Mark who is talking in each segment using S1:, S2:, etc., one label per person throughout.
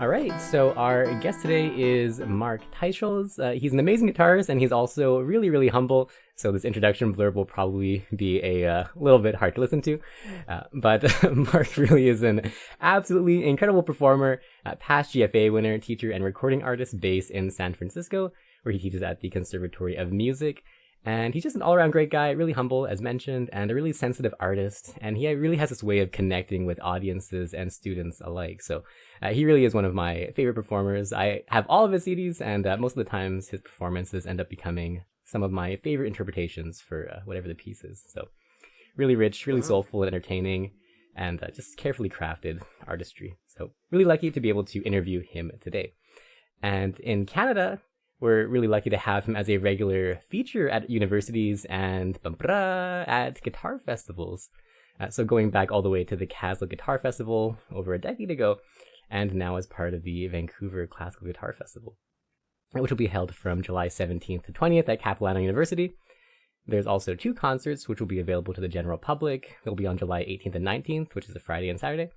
S1: All right, so our guest today is Marc Teicholz. He's an amazing guitarist, and he's also really, really humble. So this introduction blurb will probably be a little bit hard to listen to, but Marc really is an absolutely incredible performer, past GFA winner, teacher, and recording artist based in San Francisco, where he teaches at the Conservatory of Music. And he's just an all-around great guy, really humble, as mentioned, and a really sensitive artist. And he really has this way of connecting with audiences and students alike. So he really is one of my favorite performers. I have all of his CDs, and most of the times his performances end up becoming some of my favorite interpretations for whatever the piece is. So really rich, really soulful and entertaining, and just carefully crafted artistry. So really lucky to be able to interview him today. And in Canada, we're really lucky to have him as a regular feature at universities and at guitar festivals. So going back all the way to the Castle Guitar Festival over a decade ago, and now as part of the Vancouver Classical Guitar Festival, which will be held from July 17th to 20th at Capilano University. There's also 2 concerts, which will be available to the general public. They'll be on July 18th and 19th, which is a Friday and Saturday,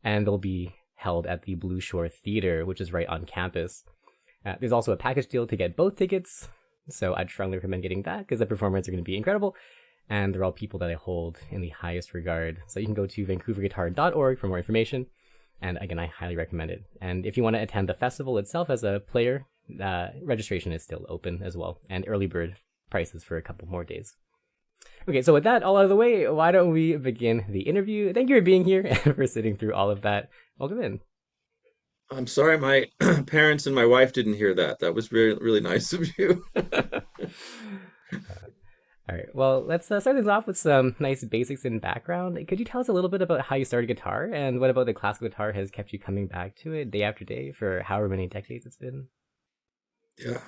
S1: and they'll be held at the Blue Shore Theater, which is right on campus. There's also a package deal to get both tickets, so I'd strongly recommend getting that because the performers are going to be incredible, and they're all people that I hold in the highest regard. So you can go to vancouverguitar.org for more information, and again, I highly recommend it. And if you want to attend the festival itself as a player, registration is still open as well, and early bird prices for a couple more days. Okay, so with that all out of the way, why don't we begin the interview? Thank you for being here and for sitting through all of that. Welcome in.
S2: I'm sorry my parents and my wife didn't hear that. That was really, really nice of you.
S1: All right. Well, let's start things off with some nice basics and background. Could you tell us a little bit about how you started guitar and what about the classical guitar has kept you coming back to it day after day for however many decades it's been?
S2: Yeah.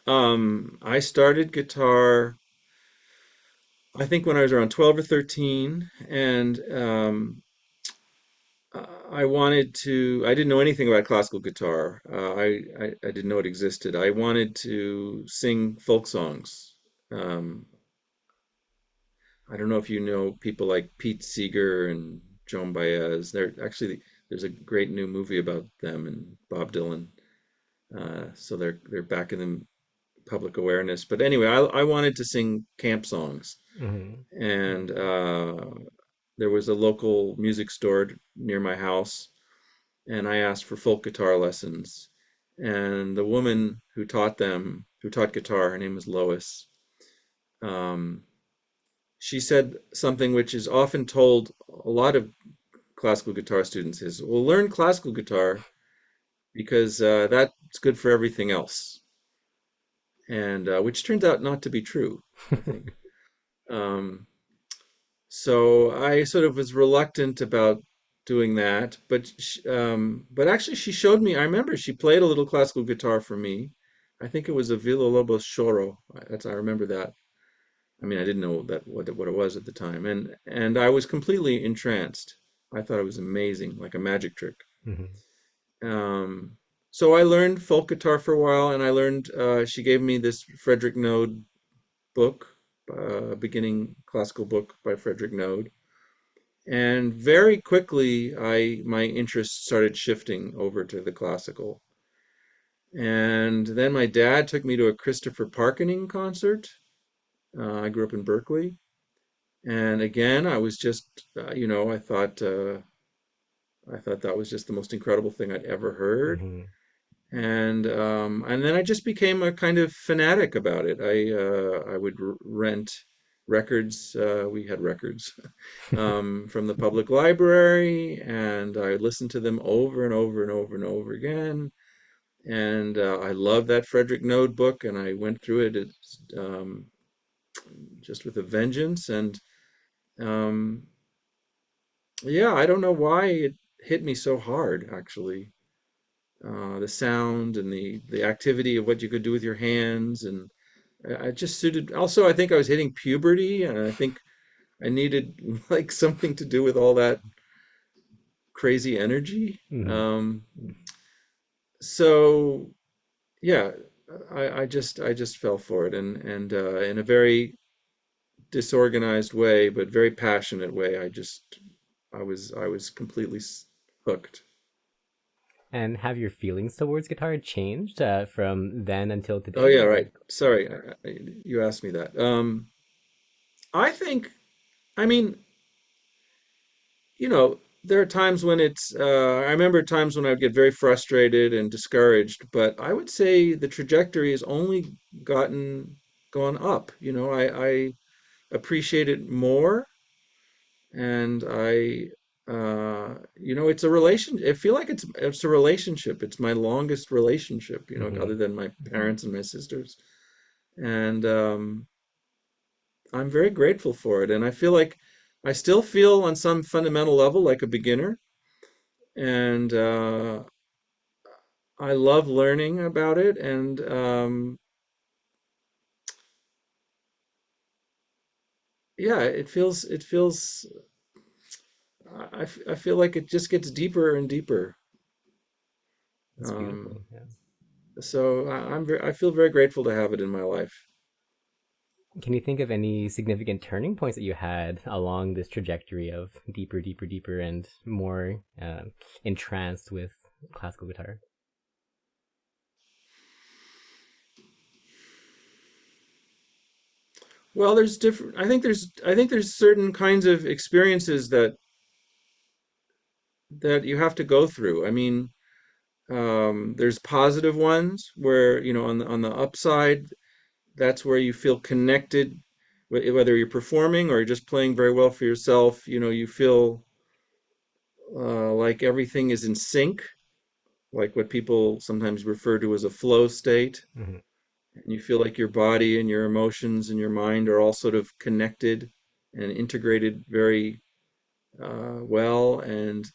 S2: I started guitar, I think when I was around 12 or 13, and I didn't know anything about classical guitar. I didn't know it existed. I wanted to sing folk songs. Um, I don't know if you know people like Pete Seeger and Joan Baez. There's a great new movie about them and Bob Dylan. So they're back in the public awareness. But anyway, I wanted to sing camp songs,
S1: Mm-hmm.
S2: and there was a local music store near my house, and I asked for folk guitar lessons. And the woman who taught guitar, her name was Lois. Um, she said something which is often told a lot of classical guitar students is, well, learn classical guitar because that's good for everything else, and which turns out not to be true, I think. Um, so I sort of was reluctant about doing that, but actually she showed me. I remember she played a little classical guitar for me. I think it was a Villalobos Choro. I remember that. I mean, I didn't know what it was at the time, and I was completely entranced. I thought it was amazing, like a magic trick.
S1: Mm-hmm.
S2: Um, so I learned folk guitar for a while, and I learned. She gave me this Frederick Node book, beginning classical book by Frederick Node, and very quickly, I my interest started shifting over to the classical. And then my dad took me to a Christopher Parkening concert. I grew up in Berkeley, and again, I was just, I thought that was just the most incredible thing I'd ever heard.
S1: Mm-hmm.
S2: And then I just became a kind of fanatic about it. I would rent records. We had records from the public library, and I listened to them over and over and over and over again. And I love that Frederick Node book, and I went through it just with a vengeance. And um, yeah, I don't know why it hit me so hard, actually. The sound and the activity of what you could do with your hands, and I just suited. Also, I think I was hitting puberty, and I think I needed like something to do with all that crazy energy.
S1: Mm-hmm.
S2: So yeah, I just fell for it, and in a very disorganized way, but very passionate way, I was completely hooked.
S1: And have your feelings towards guitar changed from then until
S2: Oh
S1: today,
S2: yeah,
S1: or?
S2: right. Sorry, you asked me that. I think, I mean, there are times when I remember times when I would get very frustrated and discouraged, but I would say the trajectory has only gone up. I appreciate it more, and it's a relation. I feel like it's a relationship. It's my longest relationship,
S1: Hmm.
S2: other than my parents and my sisters. And I'm very grateful for it. And I feel like I still feel on some fundamental level like a beginner. And I love learning about it. And yeah, I feel like it just gets deeper and deeper.
S1: It's
S2: Um,
S1: beautiful. Yeah.
S2: so I feel very grateful to have it in my life.
S1: Can you think of any significant turning points that you had along this trajectory of deeper, deeper, deeper, and more entranced with classical guitar?
S2: Well, there's different. I think there's certain kinds of experiences that you have to go through. I mean, there's positive ones where, on the upside, that's where you feel connected, whether you're performing or you're just playing very well for yourself. You feel like everything is in sync, like what people sometimes refer to as a flow state.
S1: Hmm.
S2: And you feel like your body and your emotions and your mind are all sort of connected and integrated very well. And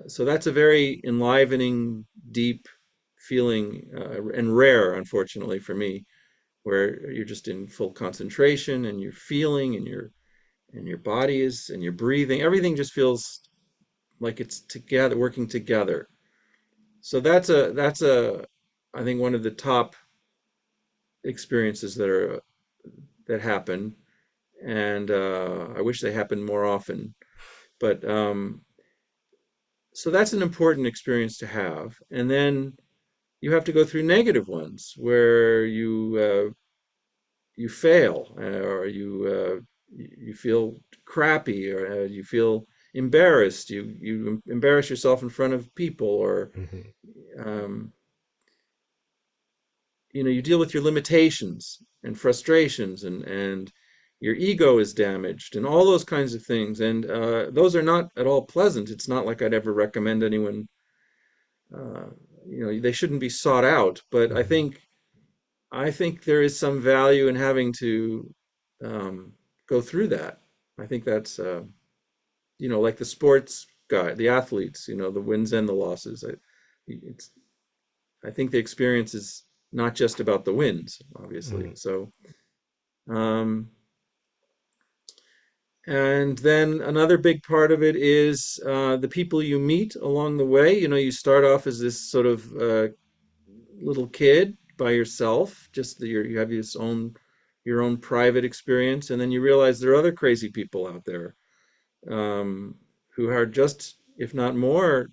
S2: so that's a very enlivening, deep feeling, and rare, unfortunately, for me, where you're just in full concentration and you're feeling and your body is and you're breathing. Everything just feels like it's together, working together. So that's a I think one of the top experiences that happen, and I wish they happened more often. But so that's an important experience to have. And then you have to go through negative ones where you fail, or you feel crappy, or you feel embarrassed. You embarrass yourself in front of people, or
S1: Hmm.
S2: um, you deal with your limitations and frustrations, and your ego is damaged, and all those kinds of things. And those are not at all pleasant. It's not like I'd ever recommend anyone. Uh, they shouldn't be sought out. But
S1: Hmm.
S2: I think there is some value in having to um, go through that. I think that's like the sports guy, the athletes, the wins and the losses. It's I think the experience is not just about the wins, obviously.
S1: Hmm.
S2: So, um, and then another big part of it is the people you meet along the way. You start off as this sort of little kid by yourself, just you have your own private experience, and then you realize there are other crazy people out there, um, who are just, if not more,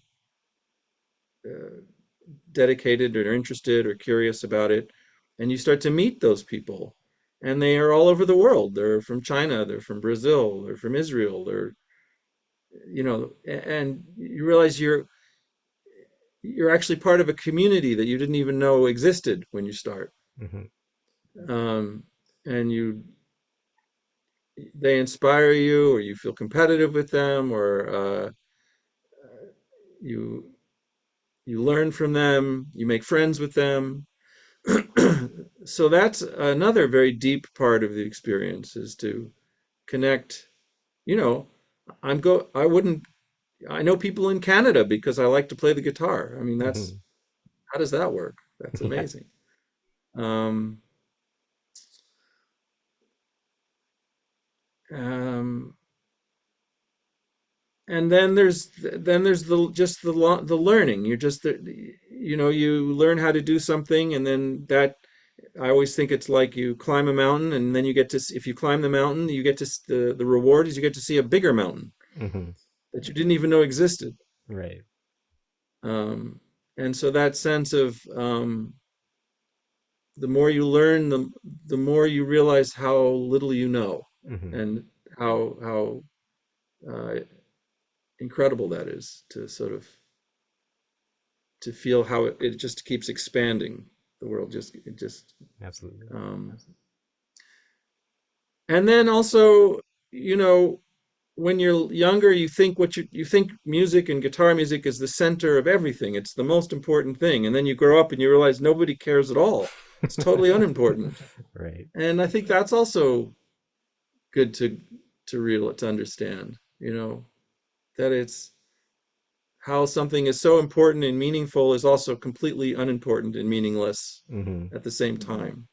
S2: uh, dedicated or interested or curious about it. And you start to meet those people, and they are all over the world. They're from China, they're from Brazil, they're from Israel, and you realize you're actually part of a community that you didn't even know existed when you start.
S1: Hmm.
S2: Um, and they inspire you, or you feel competitive with them, or you you learn from them, you make friends with them. So that's another very deep part of the experience, is to connect. You know, I wouldn't I know people in Canada because I like to play the guitar. I mean,
S1: Hmm.
S2: how does that work? That's
S1: Yeah.
S2: amazing. Um, um, and then there's the learning. You learn how to do something, and then that I always think it's like you climb a mountain, and then if you climb the mountain, you get to the reward is you get to see a bigger mountain
S1: Hmm.
S2: that you didn't even know existed.
S1: Right.
S2: Um, and so that sense of the more you learn, the more you realize how little you know,
S1: Hmm.
S2: and how incredible that is to sort of to feel how it just keeps expanding. The world just it just
S1: Absolutely.
S2: um, and then also, you know, when you're younger, you think you think music and guitar music is the center of everything. It's the most important thing. And then you grow up and you realize nobody cares at all. It's totally unimportant.
S1: Right.
S2: And I think that's also good to understand, you know, that it's how something is so important and meaningful is also completely unimportant and meaningless
S1: Hmm.
S2: at the same time.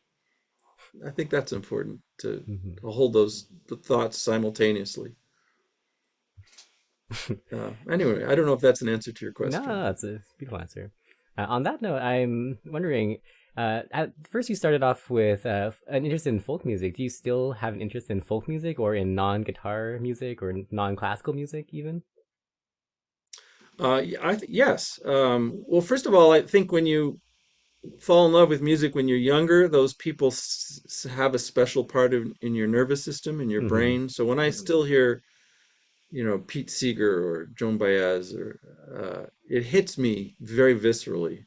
S2: I think that's important
S1: Hmm.
S2: to hold those the thoughts simultaneously. Anyway, I don't know if that's an answer to your
S1: No,
S2: question.
S1: no, that's a beautiful answer. On that note, I'm wondering. At first, you started off with an interest in folk music. Do you still have an interest in folk music, or in non-guitar music, or non-classical music, even?
S2: Yes. Well, first of all, I think when you fall in love with music when you're younger, those people have a special part in your nervous system, in your
S1: Mm-hmm.
S2: brain. So when I still hear, you know, Pete Seeger or Joan Baez, or it hits me very viscerally.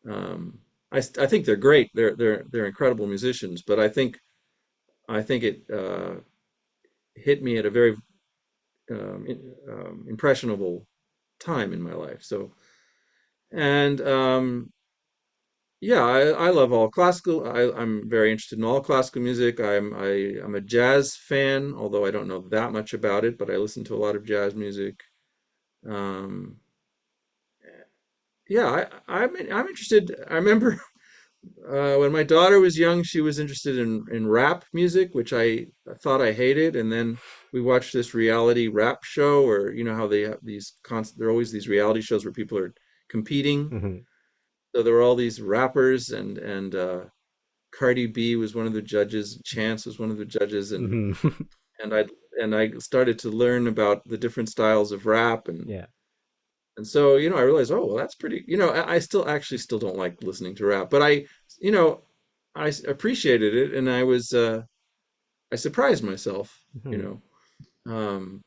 S2: Um, I think they're great. They're incredible musicians, but I think it hit me at a very impressionable time in my life. So and yeah, I love all classical. I'm very interested in all classical music. I'm a jazz fan, although I don't know that much about it, but I listen to a lot of jazz music. Um, yeah, I'm interested. I remember when my daughter was young, she was interested in rap music, which I thought I hated, and then we watched this reality rap show, or you know how they have these there are always these reality shows where people are competing.
S1: Mm-hmm.
S2: So there were all these rappers, and Cardi B was one of the judges, Chance was one of the judges,
S1: Mm-hmm.
S2: and I and I started to learn about the different styles of rap,
S1: Yeah.
S2: and so you know I realized, oh well, that's pretty. You know, I still actually still don't like listening to rap, but you know, appreciated it, and I surprised myself, you
S1: Mm-hmm.
S2: know. Um,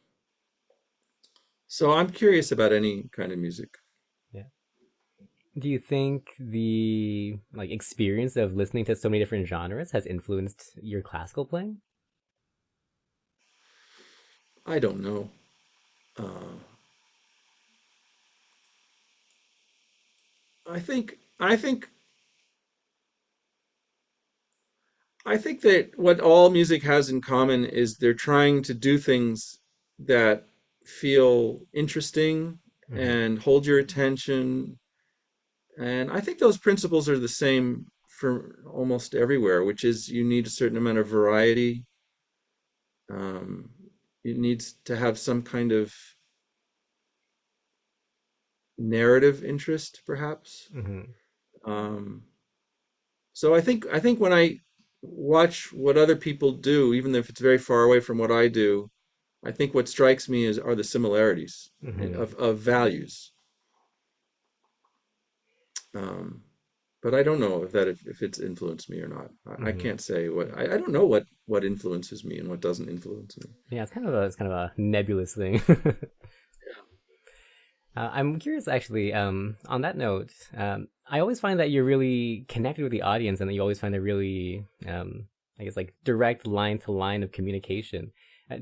S2: so I'm curious about any kind of music.
S1: Yeah. Do you think the like experience of listening to so many different genres has influenced your classical playing?
S2: I don't know. Uh, I think I think that what all music has in common is they're trying to do things that feel interesting
S1: Mm-hmm.
S2: and hold your attention. And I think those principles are the same for almost everywhere, which is you need a certain amount of variety. Um, it needs to have some kind of narrative interest, perhaps.
S1: Mm-hmm.
S2: Um, so I think when I watch what other people do, even if it's very far away from what I do, I think what strikes me is are the similarities
S1: Mm-hmm.
S2: of values. Um, but I don't know if it's influenced me or not. I
S1: Mm-hmm.
S2: can't say I don't know what influences me and what doesn't influence me.
S1: Yeah, it's kind of a nebulous thing. I'm curious, actually. On that note, I always find that you're really connected with the audience, and that you always find a really, I guess, like direct line to line of communication.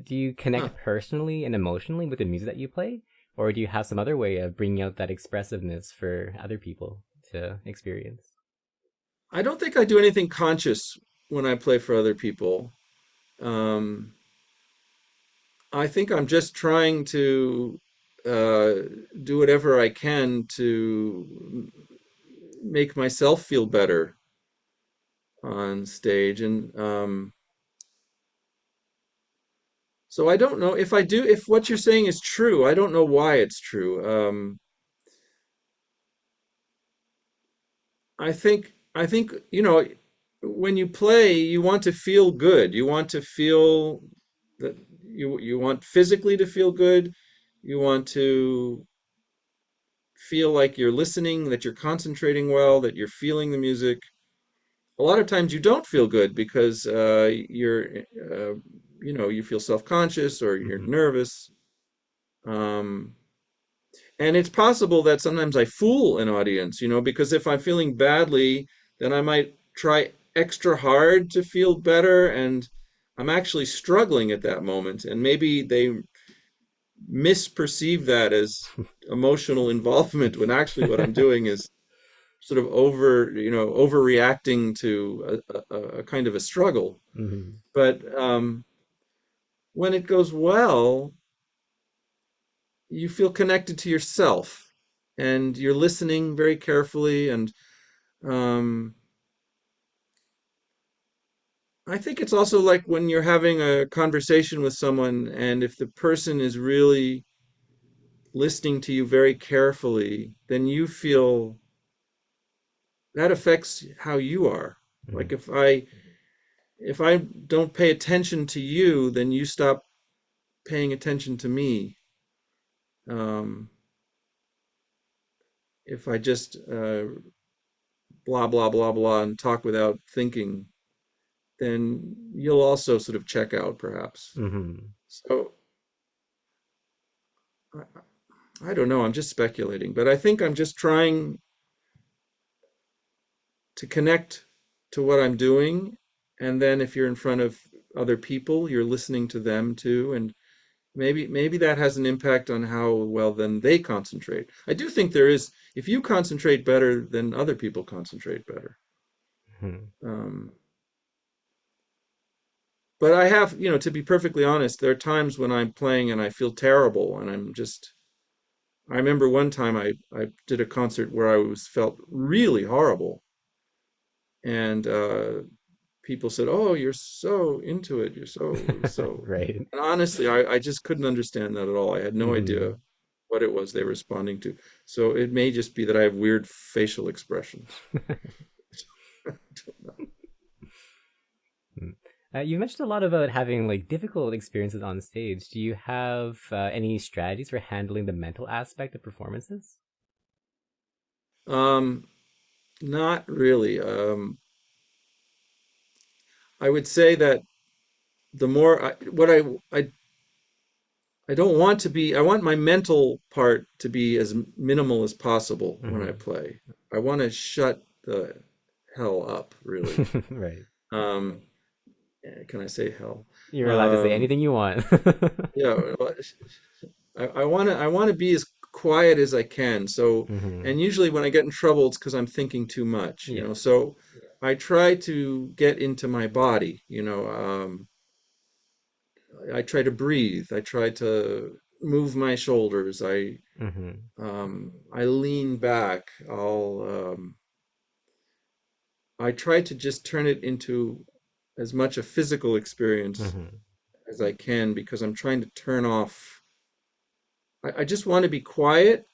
S1: Do you
S2: Huh.
S1: connect personally and emotionally with the music that you play, or do you have some other way of bringing out that expressiveness for other people to experience?
S2: I don't think I do anything conscious when I play for other people. Um, I think I'm just trying to uh, do whatever I can to make myself feel better on stage. And so I don't know if I do, if what you're saying is true. I don't know why it's true. I think, you know, when you play, you want to feel good. You want to feel that you want physically to feel good. You want to feel like you're listening, that you're concentrating well, that you're feeling the music. A lot of times you don't feel good because uh, you feel self-conscious or you're
S1: Hmm.
S2: nervous. Um, and it's possible that sometimes I fool an audience, because if I'm feeling badly, then I might try extra hard to feel better, and I'm actually struggling at that moment. And maybe they misperceive that as emotional involvement when actually what I'm doing is sort of overreacting to a kind of a struggle.
S1: Hmm.
S2: But when it goes well, you feel connected to yourself and you're listening very carefully. And um, I think it's also like when you're having a conversation with someone, and if the person is really listening to you very carefully, then you feel that affects how you are. Like
S1: Hmm.
S2: if I don't pay attention to you, then you stop paying attention to me. Um, if I just blah blah blah blah and talk without thinking, then you'll also sort of check out, perhaps.
S1: Hmm.
S2: So I don't know. I'm just speculating, but I think I'm just trying to connect to what I'm doing, and then if you're in front of other people, you're listening to them too, and maybe that has an impact on how well then they concentrate. I do think there is, if you concentrate better, then other people concentrate better.
S1: Hmm.
S2: Um, but I have, to be perfectly honest, there are times when I'm playing and I feel terrible, and I remember one time I did a concert where I was felt really horrible, and people said, "Oh, you're so into it. You're so."
S1: Right.
S2: And honestly, I just couldn't understand that at all. I had no idea
S1: Hmm.
S2: what it was they were responding to. So it may just be that I have weird facial expressions.
S1: You mentioned a lot about having like difficult experiences on stage. Do you have any strategies for handling the mental aspect of performances?
S2: Um, Not really. I would say that the more I don't want to be, I want my mental part to be as minimal as possible when I
S1: Hmm.
S2: play. I want to shut the hell up, really.
S1: Right.
S2: Um, can I say hell?
S1: You're allowed to say
S2: Um,
S1: anything you want.
S2: yeah, well, I want to be as quiet as I can. So,
S1: Hmm.
S2: and usually when I get in trouble, it's because I'm thinking too much,
S1: Yeah.
S2: So I try to get into my body, I try to breathe. I try to move my shoulders.
S1: Hmm.
S2: I lean back. I try to just turn it into as much a physical experience
S1: Hmm.
S2: as I can because I'm trying to turn off. I just want to be quiet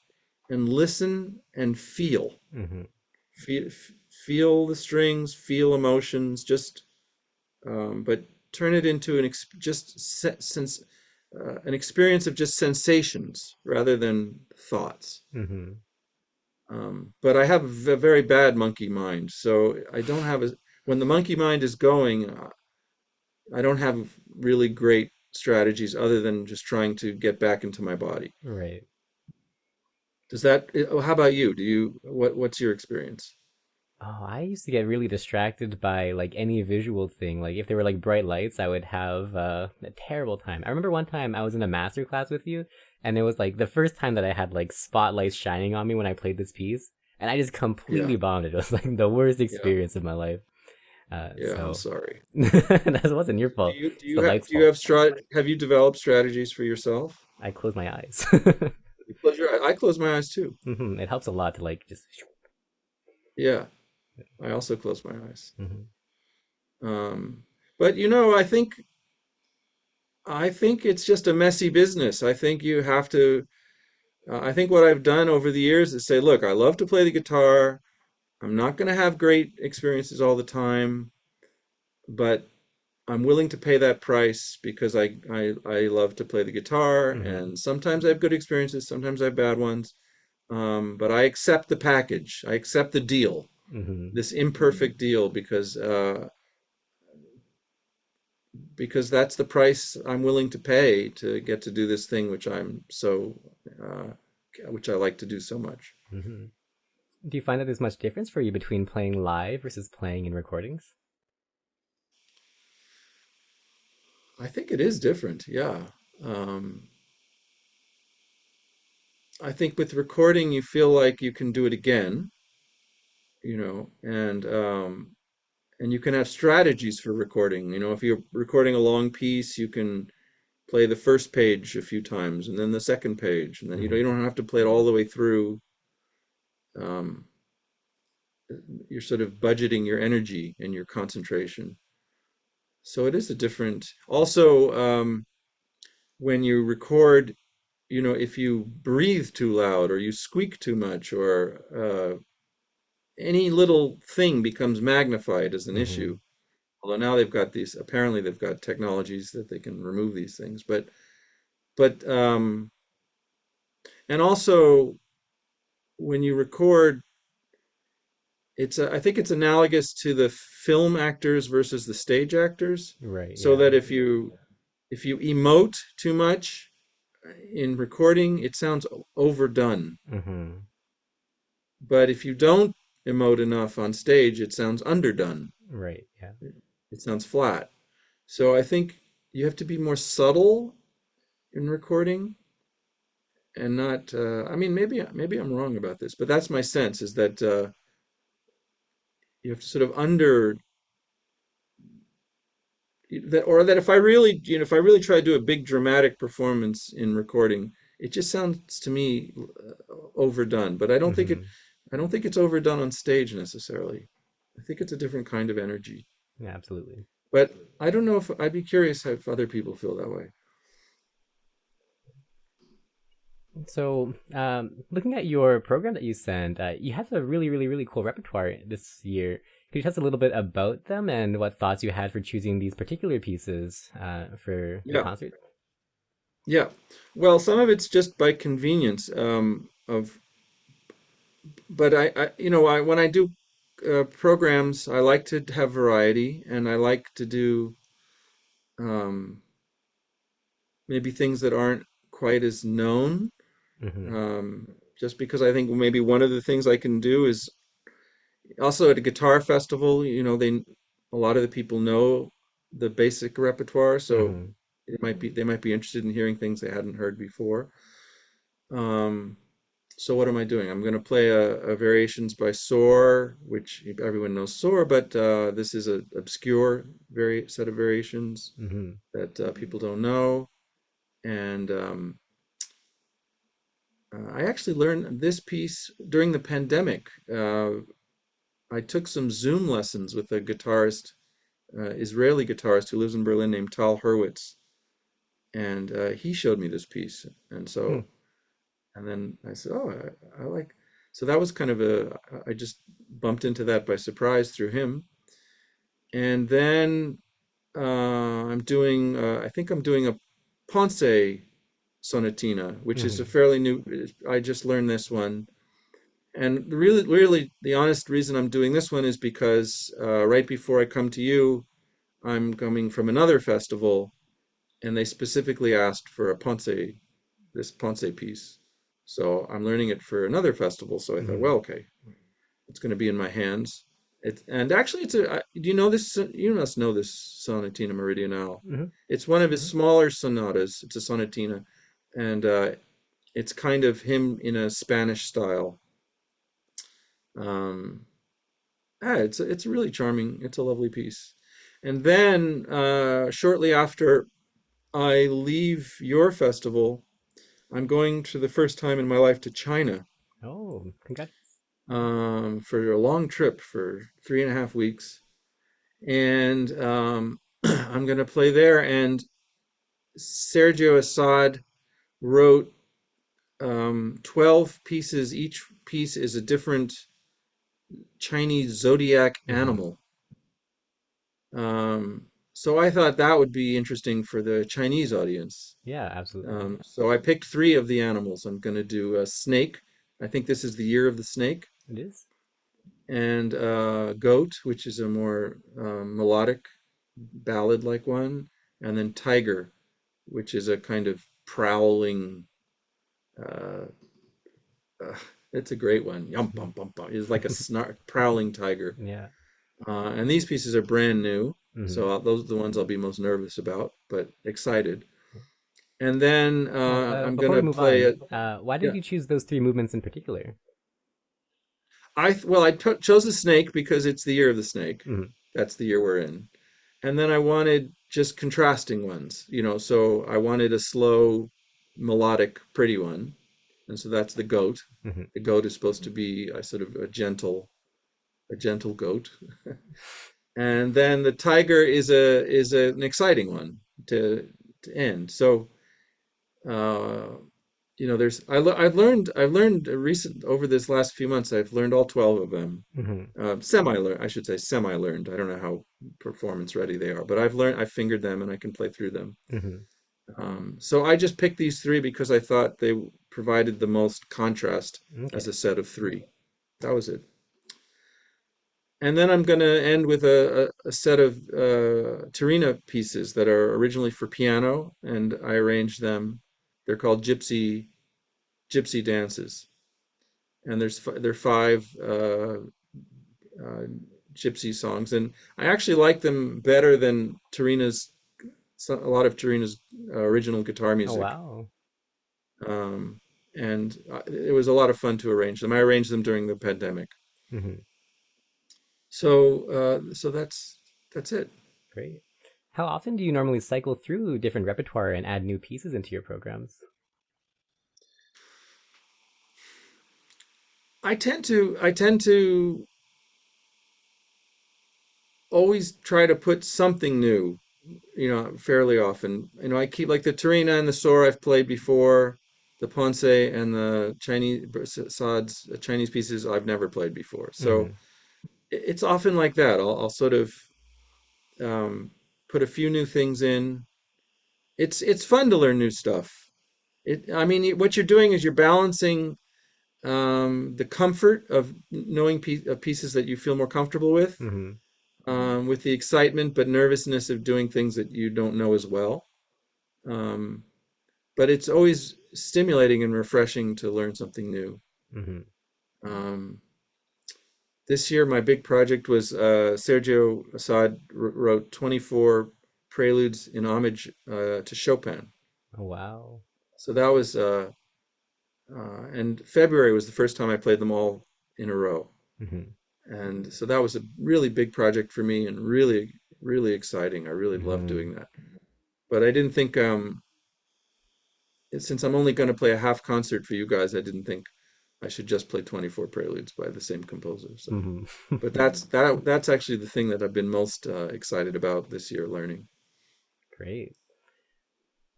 S2: and listen and feel.
S1: Hmm.
S2: Feel, feel the strings, feel emotions, but turn it into an experience of just sensations rather than thoughts.
S1: Hmm.
S2: But I have a very bad monkey mind, so I don't have when the monkey mind is going, I don't have really great strategies other than just trying to get back into my body.
S1: Right.
S2: How about you? What's your experience?
S1: Oh, I used to get really distracted by like any visual thing. Like if there were like bright lights, I would have a terrible time. I remember one time I was in a master class with you, and it was like the first time that I had like spotlights shining on me when I played this piece, and I just
S2: Yeah,
S1: completely bombed it. It was like the worst
S2: yeah,
S1: experience of my life.
S2: yeah. I'm
S1: So
S2: sorry.
S1: that wasn't your
S2: Do
S1: fault.
S2: you do
S1: It's
S2: you
S1: the
S2: have
S1: light's
S2: do you
S1: fault.
S2: have have you developed strategies for yourself?
S1: I close my eyes.
S2: I close my eyes too.
S1: It helps a lot to like just.
S2: Yeah, I also close my eyes.
S1: Mhm.
S2: Um, but I think it's just a messy business. I think you have to. I think what I've done over the years is say, look, I love to play the guitar. I'm not going to have great experiences all the time, but I'm willing to pay that price because I love to play the guitar.
S1: Mhm.
S2: And sometimes I have good experiences, sometimes I have bad ones. but I accept the package. I accept the deal,
S1: Hmm.
S2: this imperfect deal, because that's the price I'm willing to pay to get to do this thing uh, which I like to do so much.
S1: Hmm. Do you find that there's much difference for you between playing live versus playing in recordings?
S2: I think it is different, yeah. Um, I think with recording, you feel like you can do it again, and you can have strategies for recording. If you're recording a long piece, you can play the first page a few times and then the second page, and then you
S1: Hmm.
S2: don't have to play it all the way through. Um, you're sort of budgeting your energy and your concentration. So it is a different. Also, when you record, if you breathe too loud or you squeak too much or any little thing becomes magnified as an issue.
S1: Hmm.
S2: Although now apparently they've got technologies that they can remove these things. But and also when you record, I think it's analogous to the film actors versus the stage actors.
S1: Right.
S2: So
S1: Yeah.
S2: that if you emote too much in recording, it sounds overdone.
S1: Hmm.
S2: But if you don't emote enough on stage, it sounds underdone.
S1: Right. Yeah.
S2: It sounds flat. So I think you have to be more subtle in recording and not. I mean, maybe I'm wrong about this, but that's my sense is that you have to sort of under that, or that if I really try to do a big dramatic performance in recording, it just sounds to me overdone. But
S1: Hmm.
S2: I don't think it's overdone on stage necessarily. I think it's a different kind of energy.
S1: Yeah, absolutely.
S2: But I don't know if I'd be curious if other people feel that way.
S1: So, looking at your program that you send, you have a really, really, really cool repertoire this year. Could you tell us a little bit about them and what thoughts you had for choosing these particular pieces for the
S2: Yeah.
S1: concert?
S2: Yeah. Well, some of it's just by convenience but when I do programs, I like to have variety, and I like to do um, maybe things that aren't quite as known.
S1: Hmm.
S2: Um, just because I think maybe one of the things I can do is also at a guitar festival, a lot of the people know the basic repertoire, so
S1: Hmm.
S2: they might be interested in hearing things they hadn't heard before. Um, So what am I doing? I'm going to play a variations by Soar, which everyone knows Soar, but this is an obscure set of variations
S1: Hmm.
S2: that people don't know. And I actually learned this piece during the pandemic. I took some Zoom lessons with a guitarist, Israeli guitarist who lives in Berlin named Tal Hurwitz, and he showed me this piece. And then I said, "Oh, I like." So that was kind of I just bumped into that by surprise through him. And then I think I'm doing a Ponce sonatina, which is a
S1: Hmm.
S2: fairly new. I just learned this one, and really, the honest reason I'm doing this one is because right before I come to you, I'm coming from another festival, and they specifically asked for this Ponce piece. So I'm learning it for another festival. So I thought,
S1: Hmm.
S2: well, okay, it's going to be in my hands. And actually, do you know this? You must know this Sonatina Meridionale.
S1: Hmm.
S2: It's one of his smaller sonatas. It's a sonatina, and it's kind of him in a Spanish style. Um, it's really charming. It's a lovely piece. And then shortly after I leave your festival, I'm going to the first time in my life to China
S1: Oh, congrats.
S2: for a long trip for 3.5 weeks. And I'm going to play there. And Sergio Assad wrote 12 pieces. Each piece is a different Chinese zodiac
S1: Hmm.
S2: animal. So I thought that would be interesting for the Chinese audience.
S1: Yeah, absolutely.
S2: So I picked three of the animals. I'm going to do a snake, I think this is the year of the snake,
S1: It is.
S2: and Goat, which is a more melodic ballad-like one, and then Tiger, which is a kind of prowling. Uh, uh, it's a great one. Yum bum bum bum. It's like a prowling tiger.
S1: Yeah.
S2: And these pieces are brand new,
S1: Hmm.
S2: so those are the ones I'll be most nervous about, but excited. And then
S1: Well,
S2: I'm
S1: before we
S2: gonna
S1: move
S2: play
S1: on,
S2: it.
S1: why did
S2: Yeah,
S1: you choose those three movements in particular?
S2: well, chose the snake because it's the year of the snake.
S1: Hmm.
S2: That's the year we're in. And then I wanted just contrasting ones, so I wanted a slow, melodic, pretty one. And so that's the goat.
S1: Hmm.
S2: The goat is supposed to be a sort of a gentle goat. And then the tiger is an exciting one to end. So uh, I've learned recent over this last few months. I've learned all 12 of them.
S1: Hmm.
S2: Semi-learned, I should say semi-learned. I don't know how performance ready they are, but I've fingered them and I can play through them.
S1: Hmm.
S2: So I just picked these three because I thought they provided the most contrast as
S1: Okay.
S2: a set of three. That was it. And then I'm going to end with a set of Tarina pieces that are originally for piano, and I arranged them. They're called gypsy dances, and there are five uh, gypsy songs, and I actually like them better than a lot of Tarina's original guitar
S1: Oh
S2: music.
S1: wow.
S2: Um, and it was a lot of fun to arrange them. I arranged them during the pandemic.
S1: Hmm.
S2: So that's it.
S1: Great. How often do you normally cycle through different repertoire and add new pieces into your programs?
S2: I tend to always try to put something new, fairly often. I keep like the Tarina and the Sora I've played before, the Ponce and the Chinese Assad's Chinese pieces I've never played before. So
S1: Hmm.
S2: it's often like that. I'll sort of um, put a few new things in. It's fun to learn new stuff. I mean, what you're doing is you're balancing the comfort of knowing pieces that you feel more comfortable
S1: Hmm.
S2: with the excitement but nervousness of doing things that you don't know as well. Um, but it's always stimulating and refreshing to learn something new.
S1: Hmm.
S2: Um, this year, my big project was Sergio Assad wrote 24 preludes in homage to Chopin.
S1: Oh wow.
S2: So that was, and February was the first time I played them all in a row.
S1: Hmm.
S2: And so that was a really big project for me and really, really exciting. I really loved
S1: Hmm.
S2: doing that. But I didn't think, since I'm only going to play a half concert for you guys, I didn't think I should just play 24 preludes by the same composer. So,
S1: Hmm.
S2: but that's actually the thing that I've been most excited about this year learning.
S1: Great.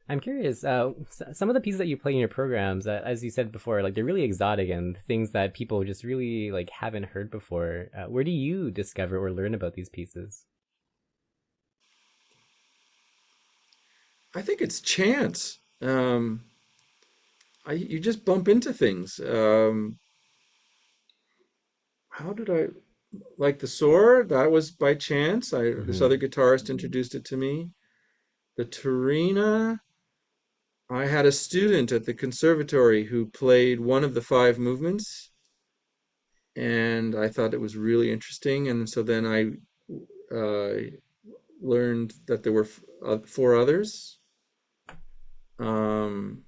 S1: I'm curious. Some of the pieces that you play in your programs, as you said before, like they're really exotic and things that people just really like haven't heard before. Where do you discover or learn about these pieces?
S2: I think it's chance. You just bump into things. How did I like the sword? That was by chance. This other
S1: Hmm.
S2: guitarist introduced it to me. The Tarina, I had a student at the conservatory who played one of the five movements, and I thought it was really interesting. And so then I learned that there were four others. Um,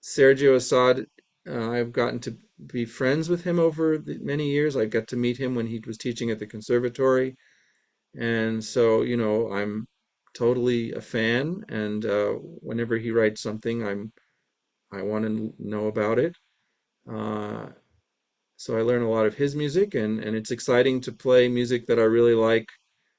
S2: Sergio Assad, I've gotten to be friends with him over the many years. I got to meet him when he was teaching at the conservatory. And so, I'm totally a fan. And whenever he writes something, I want to know about it. Uh, so I learn a lot of his music, and it's exciting to play music that I really like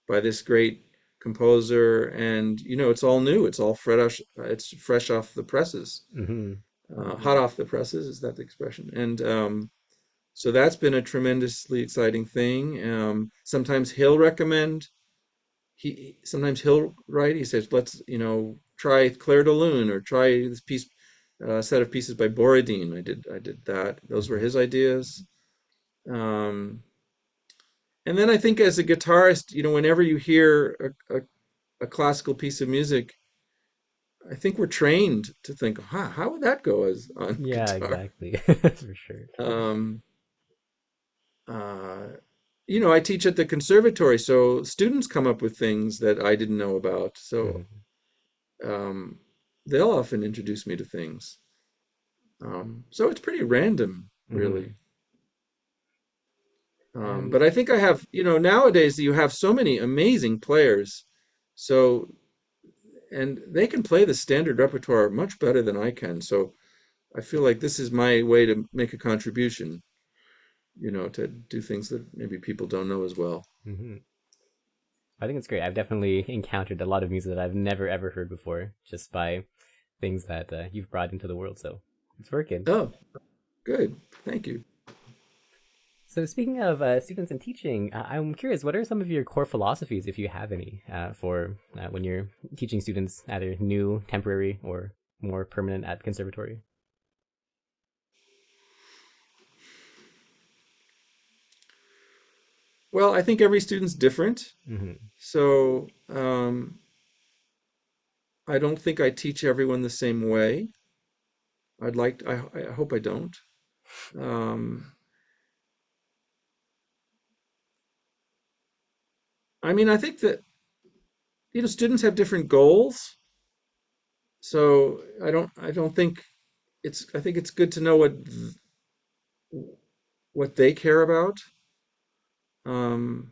S2: by this great composer. And it's all new. It's all fresh. It's fresh off the presses,
S1: Hmm.
S2: hot off the presses. Is that the expression? And so that's been a tremendously exciting thing. Sometimes he'll write. He says, "Let's try Claire de Lune or try this piece." a set of pieces by Borodin. I did that. Those were
S1: Hmm.
S2: his ideas. Um, and then I think as a guitarist, whenever you hear a classical piece of music, I think we're trained to think, how would that go as on
S1: Yeah,
S2: guitar?
S1: exactly. For sure.
S2: Um, uh, I teach at the conservatory, so students come up with things that I didn't know about. So
S1: Hmm.
S2: um, they'll often introduce me to things. So it's pretty random,
S1: Hmm.
S2: really.
S1: And
S2: But I think I have, nowadays you have so many amazing players. So, and they can play the standard repertoire much better than I can. So I feel like this is my way to make a contribution, to do things that maybe people don't know as well.
S1: hmm, I think it's great. I've definitely encountered a lot of music that I've never ever heard before just by things that you've brought into the world. So it's working.
S2: Oh, good. Thank you.
S1: So speaking of students and teaching, I'm curious, what are some of your core philosophies, if you have any, for when you're teaching students, either new, temporary, or more permanent at conservatory?
S2: Well, I think every student's different.
S1: Hmm.
S2: So I don't think I teach everyone the same way. I hope I don't. Um, I mean, I think that, students have different goals. So I don't think I think it's good to know what they care about. Um,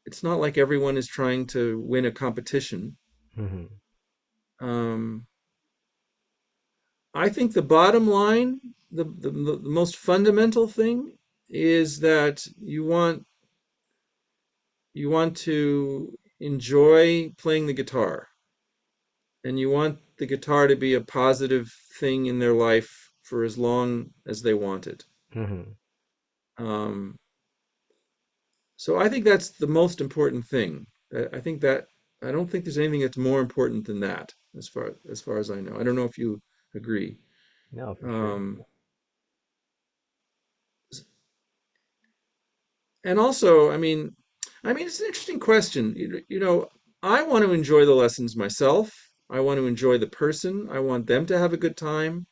S2: it's not like everyone is trying to win a competition.
S1: Hmm.
S2: Um, I think the bottom line, the most fundamental thing is that you want to enjoy playing the guitar, and you want the guitar to be a positive thing in their life for as long as they want it.
S1: Hmm.
S2: Um, so I think that's the most important thing. I think that I don't think there's anything that's more important than that, as far as I know. I don't know if you agree.
S1: No, for sure.
S2: Um, and also, I mean, it's an interesting question. I want to enjoy the lessons myself. I want to enjoy the person. I want them to have a good time.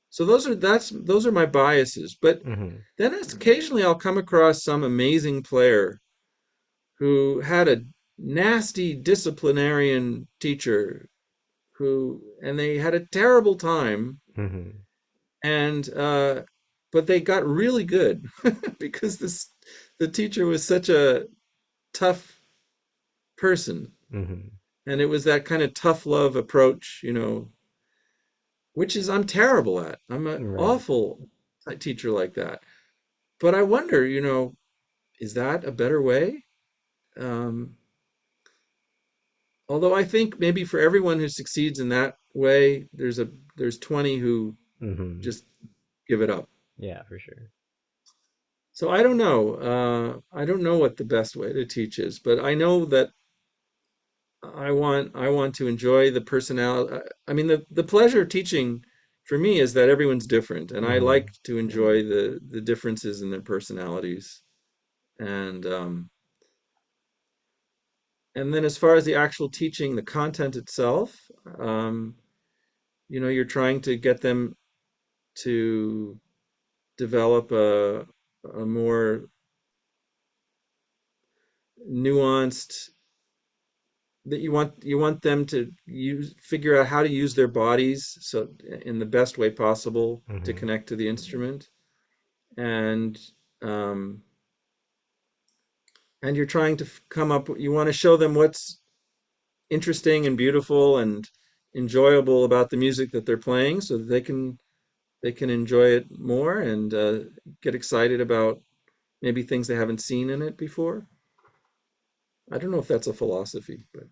S2: So those are my biases. But
S1: Hmm.
S2: then occasionally I'll come across some amazing player who had a nasty disciplinarian teacher and they had a terrible time,
S1: Hmm.
S2: and but they got really good because the teacher was such a tough person,
S1: Hmm.
S2: and it was that kind of tough love approach, which is I'm terrible at. I'm an
S1: Right.
S2: awful teacher like that. But I wonder, is that a better way? Um, Although I think maybe for everyone who succeeds in that way, there's 20 who
S1: Hmm.
S2: just give it up.
S1: Yeah, for sure.
S2: So I don't know. I don't know what the best way to teach is, but I know that I want to enjoy the personality. I mean, the pleasure of teaching for me is that everyone's different, and I like
S1: Hmm.
S2: to enjoy the differences in their personalities. And and then as far as the actual teaching, the content itself, um, you're trying to get them to develop a more nuanced, that you want them to figure out how to use their bodies so in the best way possible to
S1: Hmm.
S2: connect to the instrument, and um, and you're trying to come up, you want to show them what's interesting and beautiful and enjoyable about the music that they're playing so that they can enjoy it more and get excited about maybe things they haven't seen in it before. I don't know if that's a philosophy, but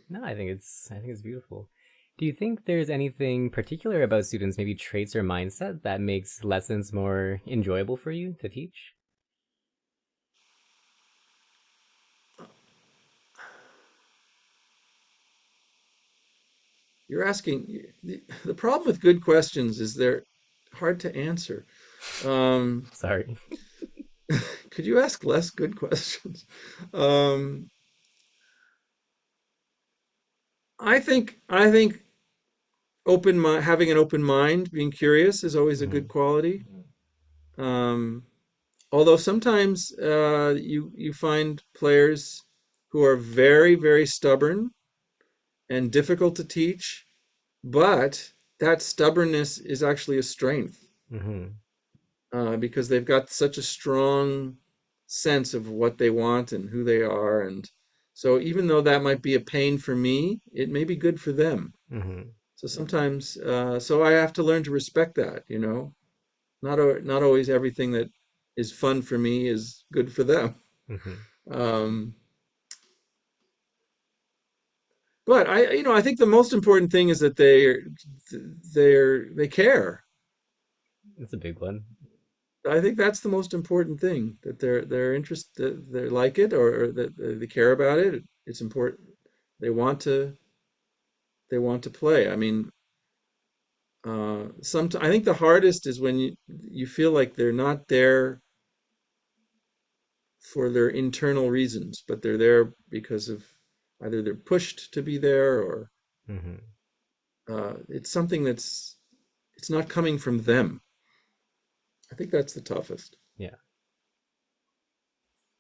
S1: No, I think it's beautiful. Do you think there's anything particular about students, maybe traits or mindset, that makes lessons more enjoyable for you to teach?
S2: you're asking the problem with good questions is they're hard to answer. Um,
S1: Sorry.
S2: could you ask less good questions? Um, I think having an open mind, being curious is always a good
S1: Hmm.
S2: quality. Um, although sometimes you find players who are very, very stubborn and difficult to teach, but that stubbornness is actually a strength,
S1: Hmm.
S2: because they've got such a strong sense of what they want and who they are. And so even though that might be a pain for me, it may be good for them.
S1: Hmm.
S2: So sometimes, so I have to learn to respect that, not always everything that is fun for me is good for them.
S1: Hmm.
S2: Um, but I think the most important thing is that they care.
S1: It's a big one.
S2: I think that's the most important thing, that they're interested, they like it, or that they care about it. It's important. They want to they want to play. I mean, I think the hardest is when you feel like they're not there for their internal reasons, but they're there because of either they're pushed to be there, or
S1: Hmm.
S2: it's something it's not coming from them. I think that's the toughest.
S1: Yeah.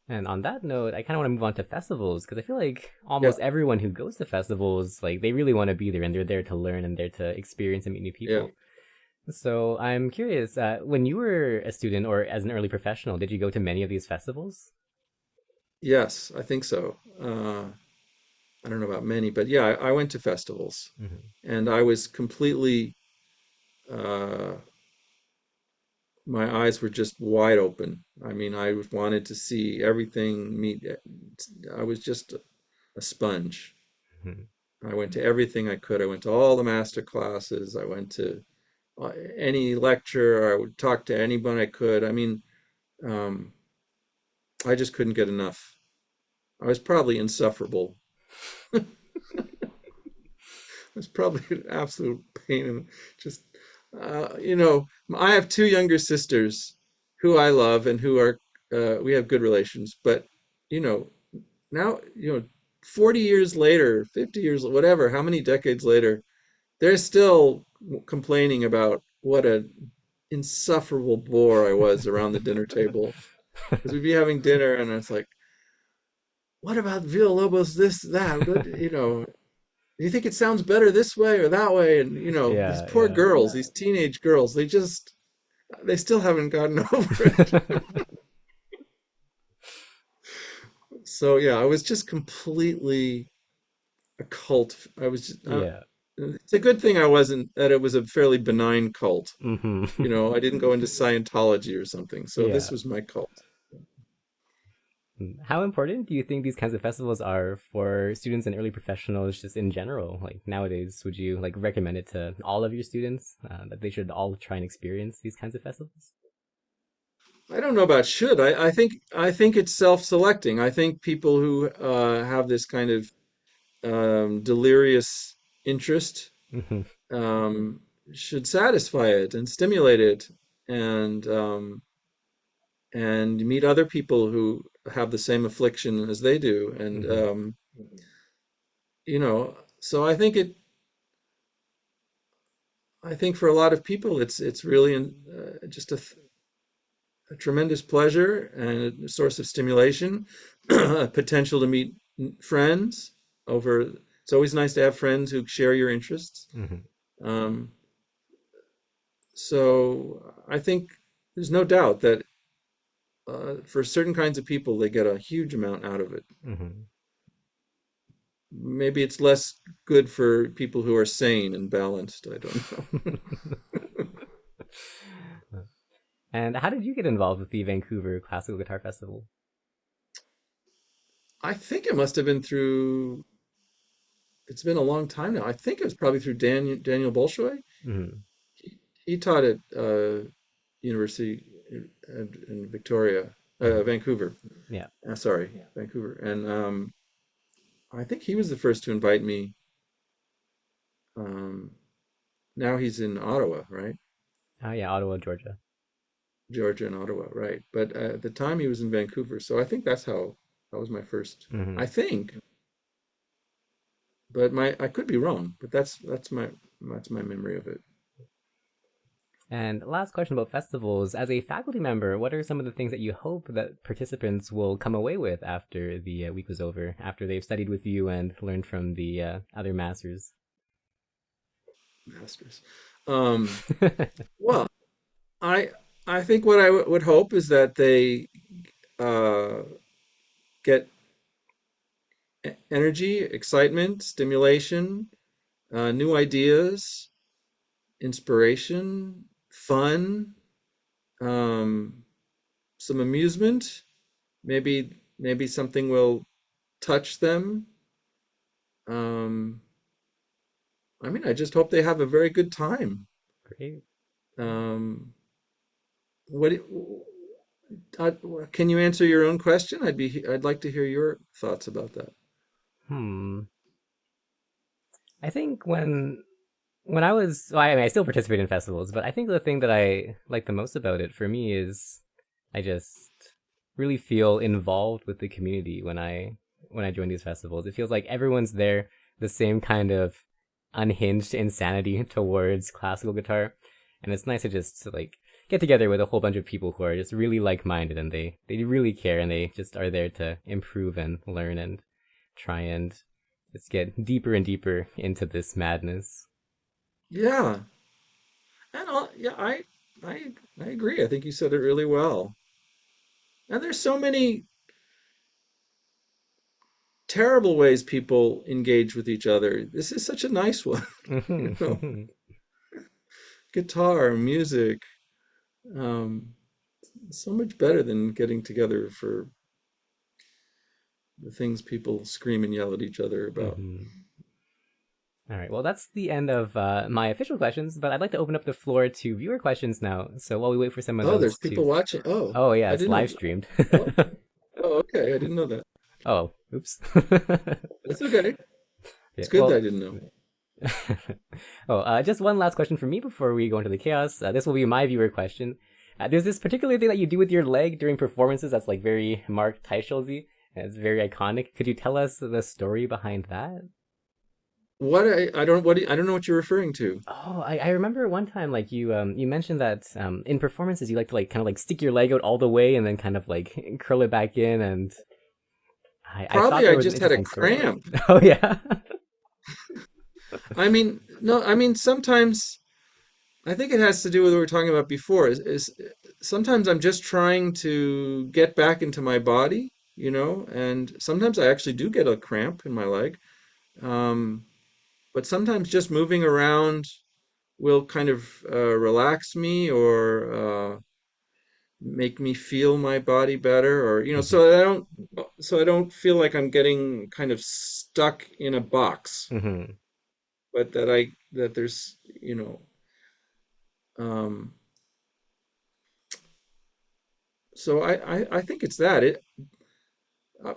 S1: And on that note, I kind of want to move on to festivals because I feel like
S2: Yeah,
S1: almost everyone who goes to festivals, like they really want to be there and they're there to learn and there to experience and meet new
S2: yeah.
S1: people. So I'm curious, when you were a student or as an early professional, did you go to many of these festivals?
S2: Yes, I think so. I don't know about many, but yeah, I went to festivals,
S1: Hmm.
S2: and I was completely, uh, my eyes were just wide open. I mean, I wanted to see everything, meet, I was just a sponge.
S1: Hmm.
S2: I went to everything I could. I went to all the master classes. I went to any lecture. I would talk to anyone I could. I mean, um, I just couldn't get enough. I was probably insufferable. It's probably an absolute pain. And just, I have two younger sisters who I love and we have good relations. But, you know, now, 40 years later, 50 years, whatever, how many decades later, they're still complaining about what a insufferable bore I was around the dinner table. Because we'd be having dinner and it's like, what about Villalobos, this, that? Do you think it sounds better this way or that way? And these
S1: Yeah,
S2: poor
S1: yeah.
S2: girls, these teenage girls, they still haven't gotten over it. So yeah, I was just completely a cult. I was just,
S1: Yeah.
S2: it's a good thing I wasn't that it was a fairly benign cult.
S1: Hmm.
S2: I didn't go into Scientology or something. So this
S1: Yeah.
S2: was my cult.
S1: How important do you think these kinds of festivals are for students and early professionals just in general? Like nowadays, would you like recommend it to all of your students that they should all try and experience these kinds of festivals?
S2: I don't know about should. I think it's self-selecting. I think people who have this kind of delirious interest
S1: Hmm.
S2: um, should satisfy it and stimulate it, and and meet other people who have the same affliction as they do. And
S1: Hmm.
S2: so I think for a lot of people it's really just a tremendous pleasure and a source of stimulation, a potential to meet friends over. It's always nice to have friends who share your interests.
S1: Hmm.
S2: Um, so I think there's no doubt that for certain kinds of people, they get a huge amount out of it.
S1: Hmm.
S2: Maybe it's less good for people who are sane and balanced. I don't know.
S1: And how did you get involved with the Vancouver Classical Guitar Festival?
S2: I think it must have been through. It's been a long time now. I think it was probably through Daniel Bolshoi.
S1: Hmm.
S2: He taught at University in Victoria,
S1: Hmm.
S2: Vancouver.
S1: Yeah.
S2: Sorry, Vancouver. And I think he was the first to invite me Um, Now he's in Ottawa, right?
S1: Oh yeah, Ottawa, Georgia.
S2: Georgia and Ottawa, right? But at the time he was in Vancouver, so I think that's how that was my first.
S1: Hmm.
S2: I think, but my I could be wrong, but that's my memory of it.
S1: And last question about festivals. As a faculty member, what are some of the things that you hope that participants will come away with after the week was over, after they've studied with you and learned from the other masters?
S2: Masters. Um, well, I I think what I would hope is that they uh, get energy, excitement, stimulation, new ideas, inspiration, fun, um, some amusement. Maybe something will touch them. Um, I mean, I just hope they have a very good time.
S1: Great.
S2: Um, what uh, can you answer your own question? I'd like to hear your thoughts about that.
S1: Hmm. I think when I was, well, I mean, I still participate in festivals, but I think the thing that I like the most about it for me is I just really feel involved with the community when I join these festivals. It feels like everyone's there, the same kind of unhinged insanity towards classical guitar, and it's nice to just like get together with a whole bunch of people who are just really like-minded and they really care and they just are there to improve and learn and try and just get deeper and deeper into this madness.
S2: Yeah, yeah, I agree. I think you said it really well. And there's so many terrible ways people engage with each other. This is such a nice one, you know.
S1: Hmm.
S2: Guitar, music, um, so much better than getting together for the things people scream and yell at each other about.
S1: All right. Well, that's the end of my official questions, but I'd like to open up the floor to viewer questions now. So while we wait for some of
S2: Oh,
S1: those
S2: there's
S1: to.
S2: people watching. Oh,
S1: Oh, yeah,
S2: I
S1: it's
S2: didn't
S1: live
S2: know.
S1: streamed.
S2: Oh, oh, okay. I didn't know that.
S1: Oh, oops.
S2: That's okay.
S1: Yeah,
S2: It's good that I
S1: well.
S2: didn't know.
S1: Oh, just one last question for me before we go into the chaos. This will be my viewer question. There's this particular thing that you do with your leg during performances that's like very Marc Teicholz-y, and it's very iconic. Could you tell us the story behind that?
S2: I don't know what you're referring to.
S1: Oh, I remember one time like you mentioned that in performances you like to like kind of like stick your leg out all the way and then kind of like curl it back in and I thought
S2: Probably
S1: there
S2: I
S1: was an
S2: just had a
S1: interesting story.
S2: cramp.
S1: Oh yeah.
S2: I mean, no, I mean sometimes I think it has to do with what we were talking about before. Is sometimes I'm just trying to get back into my body, and sometimes I actually do get a cramp in my leg. Um, but sometimes just moving around will kind of relax me or make me feel my body better, or
S1: Hmm.
S2: so I don't feel like I'm getting kind of stuck in a box,
S1: Hmm.
S2: but that there's um, so I think it's that.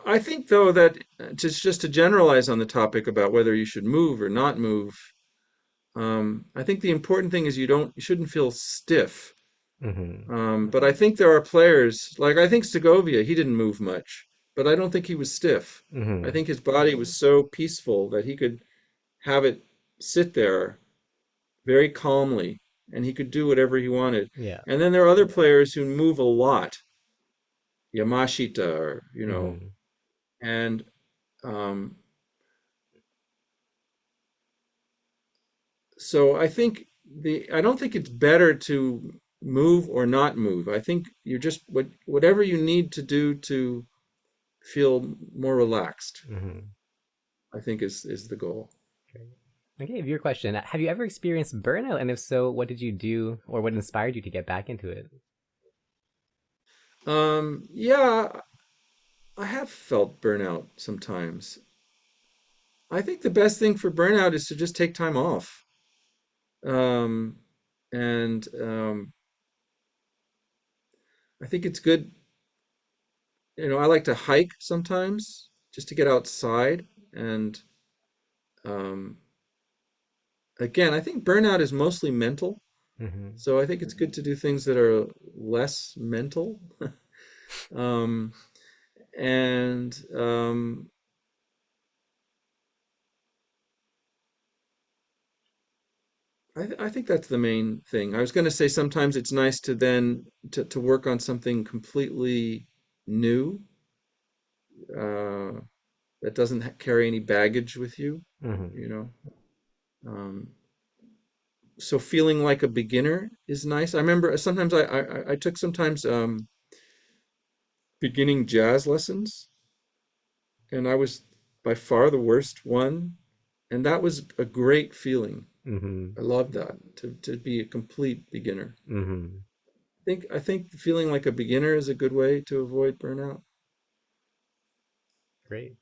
S2: I think though that just to generalize on the topic about whether you should move or not move, I think the important thing is you shouldn't feel stiff.
S1: Hmm.
S2: But I think there are players, like I think Segovia, he didn't move much, but I don't think he was stiff. I
S1: Hmm.
S2: think his body was so peaceful that he could have it sit there very calmly and he could do whatever he wanted.
S1: Yeah.
S2: And then there are other players who move a lot, Yamashita, or,
S1: Hmm.
S2: and um, so I don't think it's better to move or not move. I think you just whatever you need to do to feel more relaxed,
S1: Hmm.
S2: I think is the goal.
S1: Okay, your question. Have you ever experienced burnout? And if so, what did you do or what inspired you to get back into it?
S2: Yeah, I have felt burnout sometimes. I think the best thing for burnout is to just take time off. Um, and I think it's good. I like to hike sometimes just to get outside and um, again, I think burnout is mostly mental.
S1: Mm-hmm.
S2: So I think it's good to do things that are less mental. Um, and I think that's the main thing. I was going to say sometimes it's nice to then to work on something completely new uh, that doesn't carry any baggage with you,
S1: Mm-hmm.
S2: you know. Um, so feeling like a beginner is nice. I remember sometimes I took sometimes beginning jazz lessons, and I was by far the worst one, and that was a great feeling.
S1: Mm-hmm.
S2: I love that to be a complete beginner.
S1: Mm-hmm.
S2: I think feeling like a beginner is a good way to avoid burnout.
S1: Great.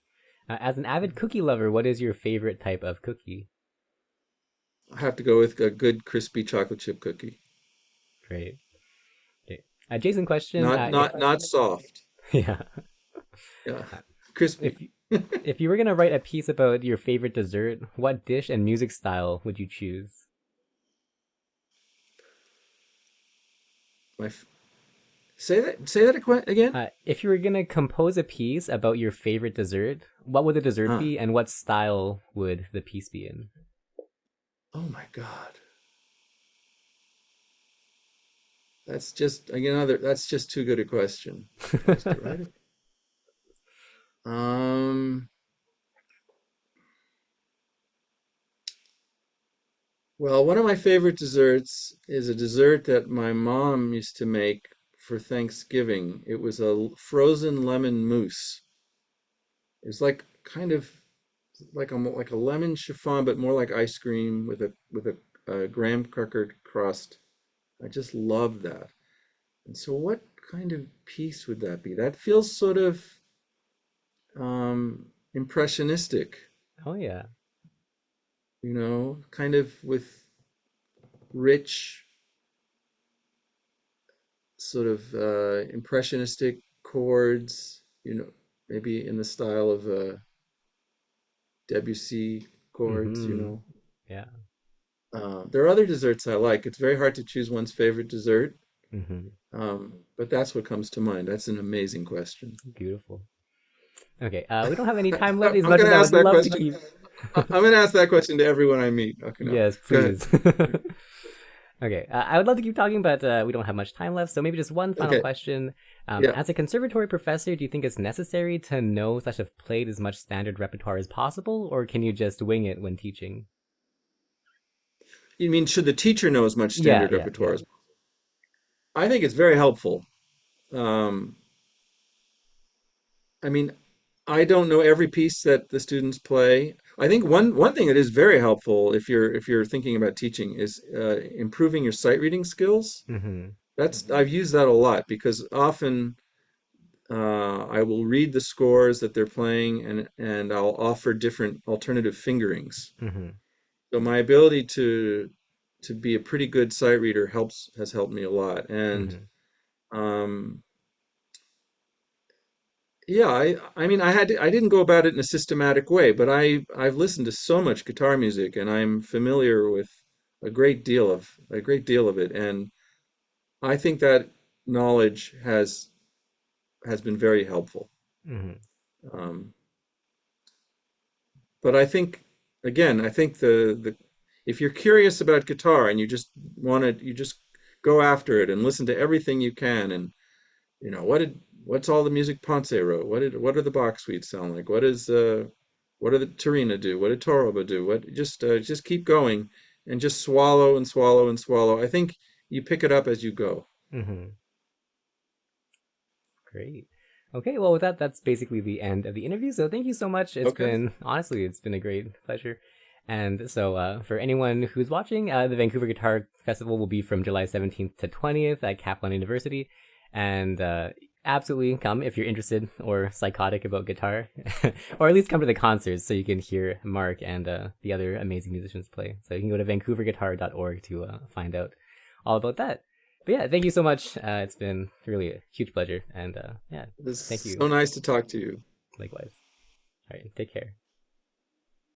S1: As an avid cookie lover, what is your favorite type of cookie?
S2: I have to go with a good crispy chocolate chip cookie.
S1: Great. Okay. Jason, question.
S2: Not soft.
S1: Yeah.
S2: Yeah.
S1: Uh,
S2: Crispy.
S1: if if you were gonna write a piece about your favorite dessert, what dish and music style would you choose?
S2: My say that again.
S1: If you were gonna compose a piece about your favorite dessert, what would the dessert
S2: Huh.
S1: be, and what style would the piece be in?
S2: Oh my God. That's just too good a question. To write it. Um, well, one of my favorite desserts is a dessert that my mom used to make for Thanksgiving. It was a frozen lemon mousse. It's like kind of like a lemon chiffon, but more like ice cream with a graham cracker crust. I just love that. And so, what kind of piece would that be? That feels sort of impressionistic,
S1: Oh yeah.
S2: kind of with rich, sort of impressionistic chords, maybe in the style of Debussy chords,
S1: Mm-hmm. Yeah.
S2: There are other desserts I like. It's very hard to choose one's favorite dessert,
S1: Mm-hmm.
S2: but that's what comes to mind. That's an amazing question.
S1: Beautiful. Okay. We don't have any time left. As
S2: I'm
S1: much
S2: going
S1: as
S2: to
S1: I
S2: ask
S1: would
S2: that
S1: love to
S2: question.
S1: keep.
S2: I'm going to ask that question to everyone I meet. Okay, no.
S1: Yes,
S2: Go ahead.
S1: please. Okay, I would love to keep talking, but we don't have much time left. So maybe just one final
S2: Okay.
S1: question.
S2: Yeah.
S1: As a conservatory professor, do you think it's necessary to know / have played as much standard repertoire as possible, or can you just wing it when teaching?
S2: You mean should the teacher know as much
S1: Yeah,
S2: standard
S1: yeah, yeah.
S2: repertoire as I think it's very helpful. Um, I mean, I don't know every piece that the students play. I think one thing that is very helpful if you're thinking about teaching is improving your sight reading skills.
S1: Mm-hmm.
S2: I've used that a lot because often I will read the scores that they're playing and I'll offer different alternative fingerings.
S1: Mm-hmm.
S2: So my ability to be a pretty good sight reader has helped me a lot. And
S1: Mm-hmm.
S2: um, yeah, I mean I didn't go about it in a systematic way, but I've listened to so much guitar music and I'm familiar with a great deal of it, and I think that knowledge has been very helpful.
S1: Mm-hmm.
S2: Um, but I think the if you're curious about guitar and you just go after it and listen to everything you can, and what's all the music Ponce wrote? What are the Bach suites sound like? What did the Torina do? What did Toroba do? What just keep going and just swallow and swallow and swallow. I think you pick it up as you go.
S1: Mm-hmm. Great. Okay, well, with that, that's basically the end of the interview. So thank you so much.
S2: Okay.
S1: Honestly, it's been a great pleasure. And so, for anyone who's watching, the Vancouver Guitar Festival will be from July 17th to 20th at Kaplan University. And absolutely come if you're interested or psychotic about guitar, or at least come to the concerts so you can hear Mark and the other amazing musicians play. So you can go to vancouverguitar.org to find out all about that. But yeah, thank you so much. It's been really a huge pleasure. And yeah,
S2: It's
S1: thank you.
S2: so nice to talk to you.
S1: Likewise. All right, take care.